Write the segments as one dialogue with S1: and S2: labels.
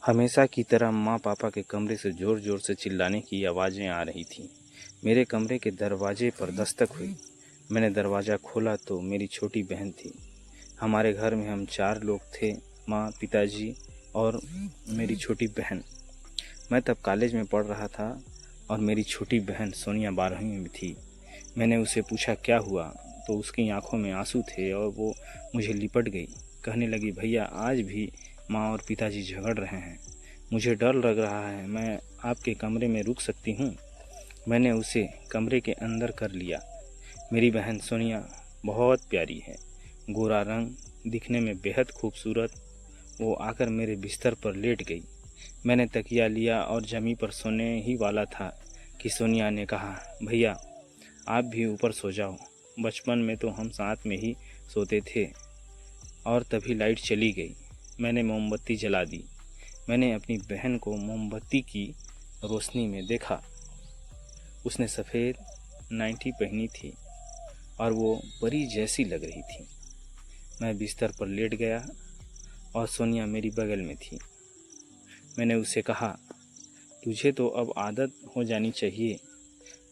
S1: हमेशा की तरह माँ पापा के कमरे से ज़ोर ज़ोर से चिल्लाने की आवाज़ें आ रही थीं। मेरे कमरे के दरवाजे पर दस्तक हुई। मैंने दरवाज़ा खोला तो मेरी छोटी बहन थी। हमारे घर में हम 4 लोग थे, माँ, पिताजी और मेरी छोटी बहन। मैं तब कॉलेज में पढ़ रहा था और मेरी छोटी बहन सोनिया 12वीं में थी। मैंने उसे पूछा क्या हुआ, तो उसकी आंखों में आंसू थे और वो मुझे लिपट गई। कहने लगी, भैया आज भी माँ और पिताजी झगड़ रहे हैं। मुझे डर लग रहा है, मैं आपके कमरे में रुक सकती हूँ? मैंने उसे कमरे के अंदर कर लिया। मेरी बहन सोनिया बहुत प्यारी है, गोरा रंग, दिखने में बेहद खूबसूरत। वो आकर मेरे बिस्तर पर लेट गई। मैंने तकिया लिया और जमी पर सोने ही वाला था कि सोनिया ने कहा, भैया आप भी ऊपर सो जाओ। बचपन में तो हम साथ में ही सोते थे। और तभी लाइट चली गई। मैंने मोमबत्ती जला दी। मैंने अपनी बहन को मोमबत्ती की रोशनी में देखा। उसने सफ़ेद नाइटी पहनी थी और वो परी जैसी लग रही थी। मैं बिस्तर पर लेट गया और सोनिया मेरी बगल में थी। मैंने उसे कहा, तुझे तो अब आदत हो जानी चाहिए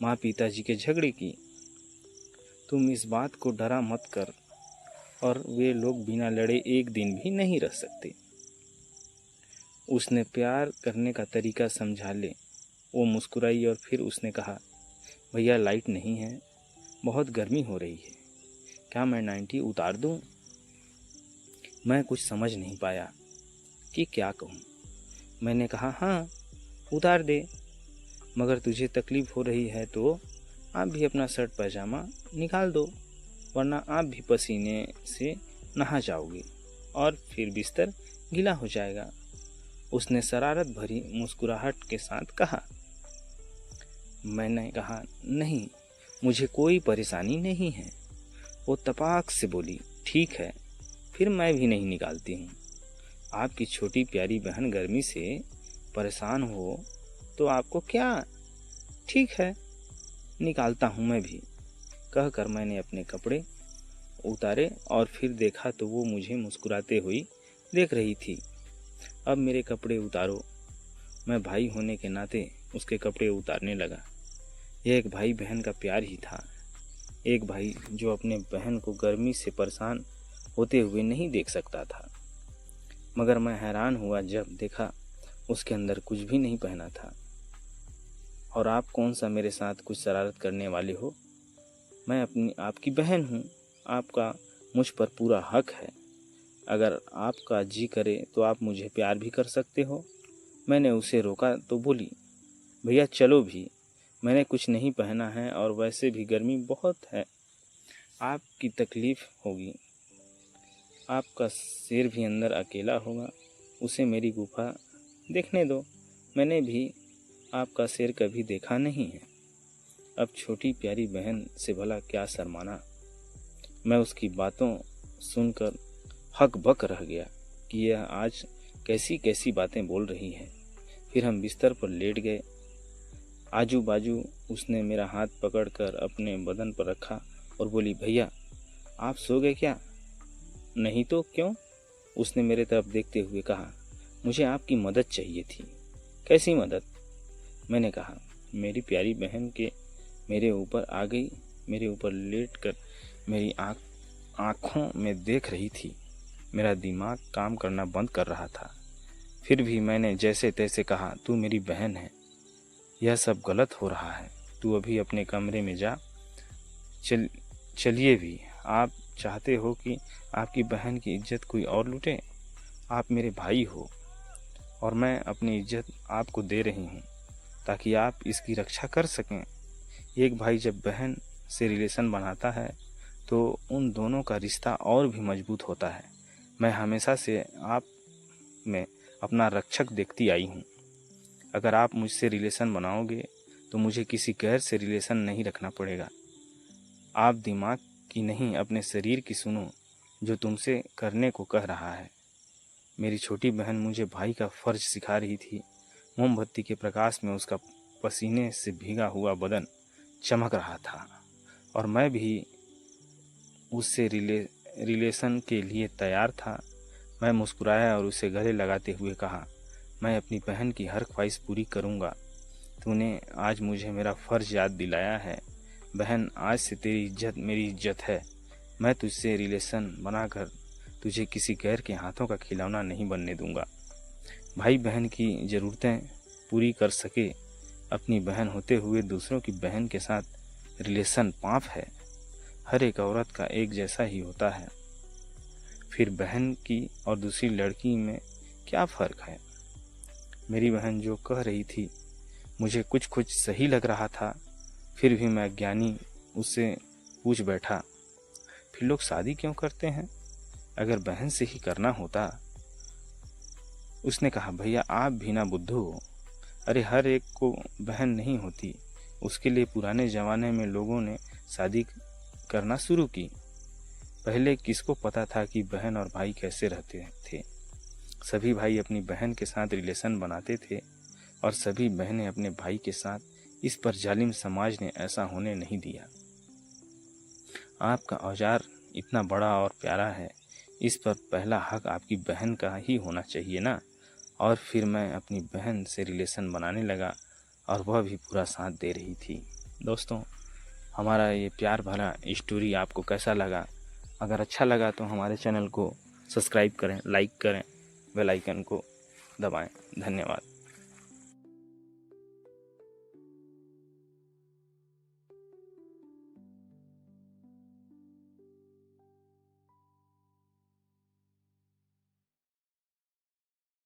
S1: माँ पिताजी के झगड़े की। तुम इस बात को डरा मत कर, और वे लोग बिना लड़े एक दिन भी नहीं रह सकते। उसने प्यार करने का तरीका समझा ले। वो मुस्कुराई और फिर उसने कहा, भैया लाइट नहीं है, बहुत गर्मी हो रही है, क्या मैं नाइटी उतार दूं? मैं कुछ समझ नहीं पाया कि क्या कहूं। मैंने कहा, हाँ उतार दे, मगर तुझे तकलीफ़ हो रही है तो आप भी अपना शर्ट पैजामा निकाल दो, वरना आप भी पसीने से नहा जाओगे और फिर बिस्तर गीला हो जाएगा। उसने शरारत भरी मुस्कुराहट के साथ कहा। मैंने कहा, नहीं, मुझे कोई परेशानी नहीं है। वो तपाक से बोली, ठीक है, फिर मैं भी नहीं निकालती हूँ। आपकी छोटी प्यारी बहन गर्मी से परेशान हो तो आपको क्या, ठीक है, निकालता हूँ मैं भी। कहकर मैंने अपने कपड़े उतारे और फिर देखा तो वो मुझे मुस्कुराते हुई देख रही थी। अब मेरे कपड़े उतारो। मैं भाई होने के नाते उसके कपड़े उतारने लगा। यह एक भाई बहन का प्यार ही था। एक भाई जो अपने बहन को गर्मी से परेशान होते हुए नहीं देख सकता था। मगर मैं हैरान हुआ जब देखा उसके अंदर कुछ भी नहीं पहना था। और आप कौन सा मेरे साथ कुछ शरारत करने वाले हो? मैं अपनी आपकी बहन हूँ। आपका मुझ पर पूरा हक है। अगर आपका जी करे तो आप मुझे प्यार भी कर सकते हो। मैंने उसे रोका तो बोली, भैया चलो भी, मैंने कुछ नहीं पहना है और वैसे भी गर्मी बहुत है, आपकी तकलीफ़ होगी। आपका शेर भी अंदर अकेला होगा, उसे मेरी गुफा देखने दो। मैंने भी आपका शेर कभी देखा नहीं है। अब छोटी प्यारी बहन से भला क्या शर्माना। मैं उसकी बातों सुनकर हक बक रह गया कि यह आज कैसी कैसी बातें बोल रही है। फिर हम बिस्तर पर लेट गए। आजू बाजू उसने मेरा हाथ पकड़कर अपने बदन पर रखा और बोली, भैया आप सो गए क्या? नहीं तो क्यों? उसने मेरे तरफ देखते हुए कहा, मुझे आपकी मदद चाहिए थी। कैसी मदद? मैंने कहा, मेरी प्यारी बहन के मेरे ऊपर आ गई, मेरे ऊपर लेट कर मेरी आँखों में देख रही थी। मेरा दिमाग काम करना बंद कर रहा था। फिर भी मैंने जैसे तैसे कहा, तू मेरी बहन है, यह सब गलत हो रहा है, तू अभी अपने कमरे में जा। चलिए भी, आप चाहते हो कि आपकी बहन की इज्जत कोई और लूटे? आप मेरे भाई हो और मैं अपनी इज्जत आपको दे रही हूँ ताकि आप इसकी रक्षा कर सकें। एक भाई जब बहन से रिलेशन बनाता है तो उन दोनों का रिश्ता और भी मजबूत होता है। मैं हमेशा से आप में अपना रक्षक देखती आई हूँ। अगर आप मुझसे रिलेशन बनाओगे तो मुझे किसी गैर से रिलेशन नहीं रखना पड़ेगा। आप दिमाग की नहीं, अपने शरीर की सुनो, जो तुमसे करने को कह रहा है। मेरी छोटी बहन मुझे भाई का फर्ज सिखा रही थी। मोमबत्ती के प्रकाश में उसका पसीने से भीगा हुआ बदन चमक रहा था और मैं भी उससे रिलेशन के लिए तैयार था। मैं मुस्कुराया और उसे गले लगाते हुए कहा, मैं अपनी बहन की हर ख्वाहिश पूरी करूँगा। तूने आज मुझे मेरा फ़र्ज़ याद दिलाया है। बहन, आज से तेरी इज्जत मेरी इज्जत है। मैं तुझसे रिलेशन बनाकर तुझे किसी गैर के हाथों का खिलौना नहीं बनने दूंगा। भाई बहन की ज़रूरतें पूरी कर सके, अपनी बहन होते हुए दूसरों की बहन के साथ रिलेशन पाप है। हर एक औरत का एक जैसा ही होता है, फिर बहन की और दूसरी लड़की में क्या फ़र्क है। मेरी बहन जो कह रही थी मुझे कुछ कुछ सही लग रहा था, फिर भी मैं अज्ञानी उससे पूछ बैठा, फिर लोग शादी क्यों करते हैं? अगर बहन से ही करना होता। उसने कहा, भैया आप भी ना बुद्धू हो। अरे हर एक को बहन नहीं होती, उसके लिए पुराने ज़माने में लोगों ने शादी करना शुरू की। पहले किसको पता था कि बहन और भाई कैसे रहते थे। सभी भाई अपनी बहन के साथ रिलेशन बनाते थे और सभी बहनें अपने भाई के साथ। इस पर जालिम समाज ने ऐसा होने नहीं दिया। आपका औजार इतना बड़ा और प्यारा है, इस पर पहला हक आपकी बहन का ही होना चाहिए ना। और फिर मैं अपनी बहन से रिलेशन बनाने लगा और वह भी पूरा साथ दे रही थी। दोस्तों, हमारा ये प्यार भरा स्टोरी आपको कैसा लगा? अगर अच्छा लगा तो हमारे चैनल को सब्सक्राइब करें, लाइक करें, बेल आइकन को दबाएं। धन्यवाद।